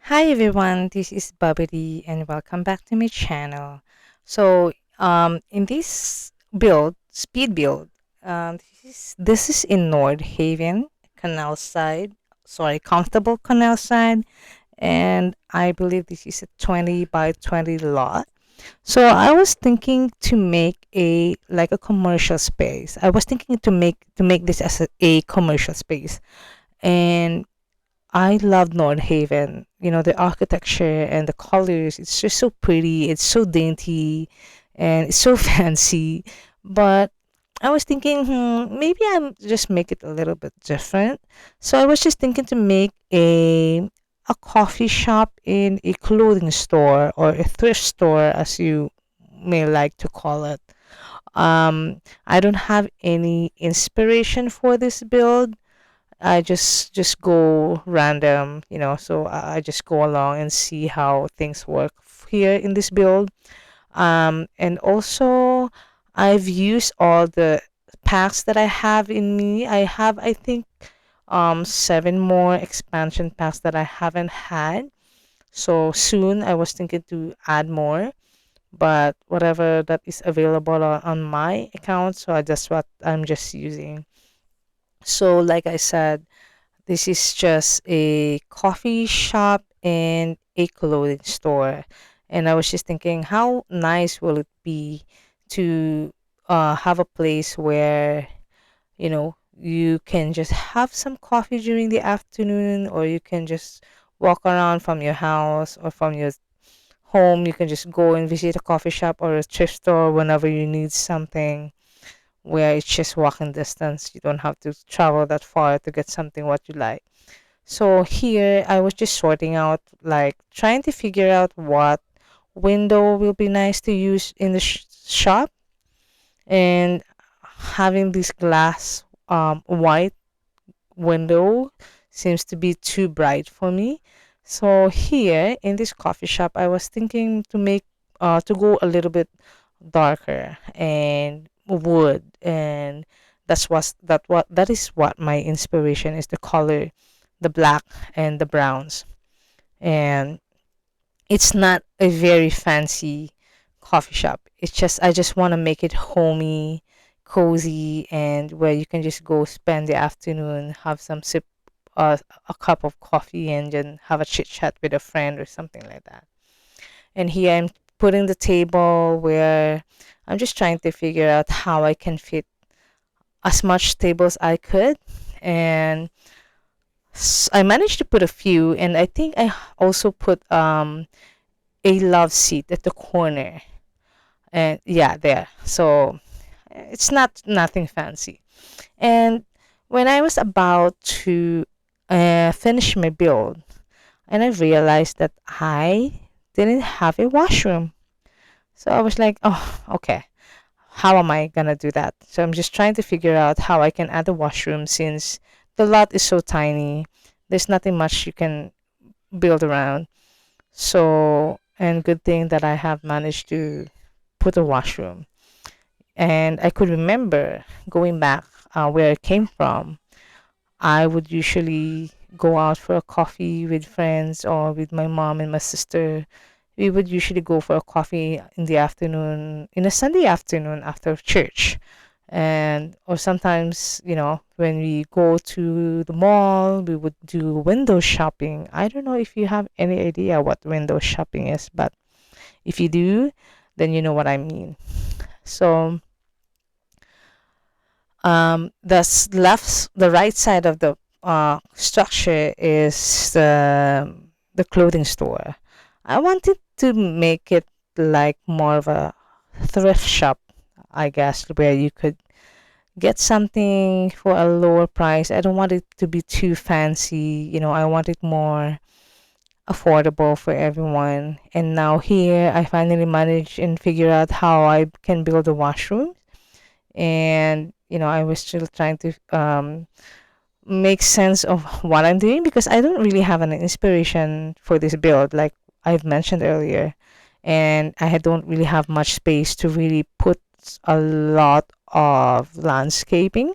Hi everyone, this is Babidi and welcome back to my channel. In this speed build, this is in Nordhaven, CANALSIDE, comfortable CANALSIDE, and I believe this is a 20 by 20 lot. So I was thinking to make a commercial space. I was thinking to make this as a commercial space, and I love Nordhaven. The architecture and the colors, it's just so pretty, it's so dainty, and it's so fancy. But I was thinking, maybe I'm just make it a little bit different. So I was just thinking to make a coffee shop in a clothing store or a thrift store, as you may like to call it. I don't have any inspiration for this build. I just go random, so I just go along and see how things work here in this build. And also I've used all the packs that I have in me. I have, I think, seven more expansion packs that I haven't had. So soon I was thinking to add more, but whatever that is available on my account, so that's what I'm just using. So like I said, this is just a coffee shop and a clothing store. And I was just thinking, how nice will it be to have a place where, you can just have some coffee during the afternoon, or you can just walk around from your house or from your home. You can just go and visit a coffee shop or a thrift store whenever you need something where it's just walking distance. You don't have to travel that far to get something what you like. So here I was just sorting out, like trying to figure out what window will be nice to use in the shop, and having this glass white window seems to be too bright for me. So here in this coffee shop, I was thinking to go a little bit darker and wood, and that is what my inspiration is, the color, the black and the browns. And it's not a very fancy coffee shop. It's just I just want to make it homey, cozy, and where you can just go spend the afternoon, have some sip, a cup of coffee, and then have a chit chat with a friend or something like that. And here I'm putting the table where I'm just trying to figure out how I can fit as much tables I could. And I managed to put a few, and I think I also put a love seat at the corner. And yeah, there. So it's not nothing fancy. And when I was about to finish my build, and I realized that I didn't have a washroom. So I was like, oh, okay. How am I gonna do that? So I'm just trying to figure out how I can add a washroom, since the lot is so tiny. There's nothing much you can build around. So, and good thing that I have managed to put a washroom. And I could remember going back where I came from. I would usually go out for a coffee with friends or with my mom and my sister. We would usually go for a coffee in the afternoon, in a Sunday afternoon after church. And, or sometimes, when we go to the mall, we would do window shopping. I don't know if you have any idea what window shopping is, but if you do, then you know what I mean. So, the right side of the structure is the clothing store. I wanted to make it like more of a thrift shop, I guess, where you could get something for a lower price. I don't want it to be too fancy, I want it more affordable for everyone. And now here I finally managed and figure out how I can build a washroom. And I was still trying to make sense of what I'm doing, because I don't really have an inspiration for this build, like I've mentioned earlier. And I don't really have much space to really put a lot of landscaping.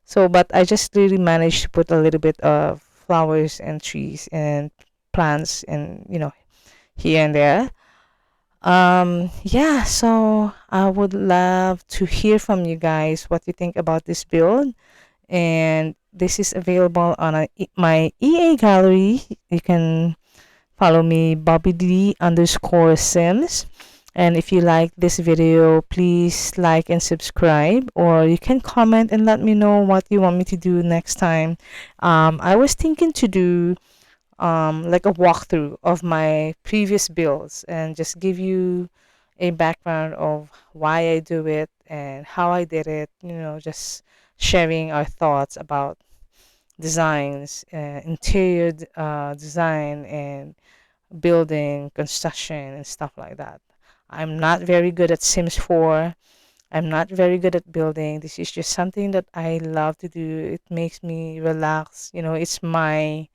So, but I just really managed to put a little bit of flowers and trees and plants and here and there. Yeah, so I would love to hear from you guys what you think about this build. And this is available on my EA gallery. You can follow me, Bobby D underscore Sims. And if you like this video, please like and subscribe, or you can comment and let me know what you want me to do next time. I was thinking to do like a walkthrough of my previous builds and just give you a background of why I do it and how I did it, just sharing our thoughts about designs, design, and building, construction, and stuff like that. I'm not very good at Sims 4. I'm not very good at building. This is just something that I love to do. It makes me relax. It's my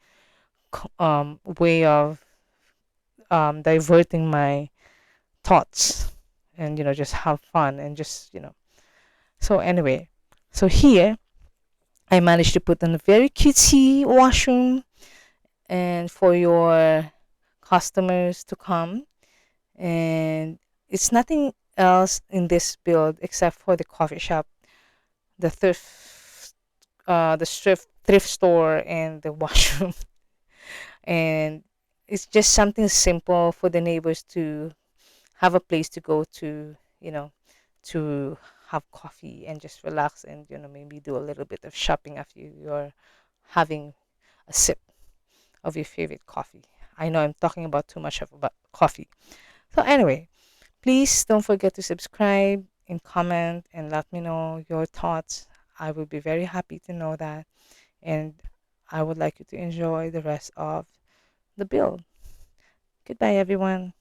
way of diverting my thoughts and just have fun and just. So anyway, so here I managed to put in a very cutesy washroom and for your customers to come, and it's nothing else in this build except for the coffee shop, the thrift store, and the washroom. And it's just something simple for the neighbors to have a place to go to, to have coffee and just relax and maybe do a little bit of shopping after you're having a sip of your favorite coffee. I know I'm talking about too much about coffee. So anyway, please don't forget to subscribe and comment and let me know your thoughts. I would be very happy to know that. And I would like you to enjoy the rest of the build. Goodbye, everyone.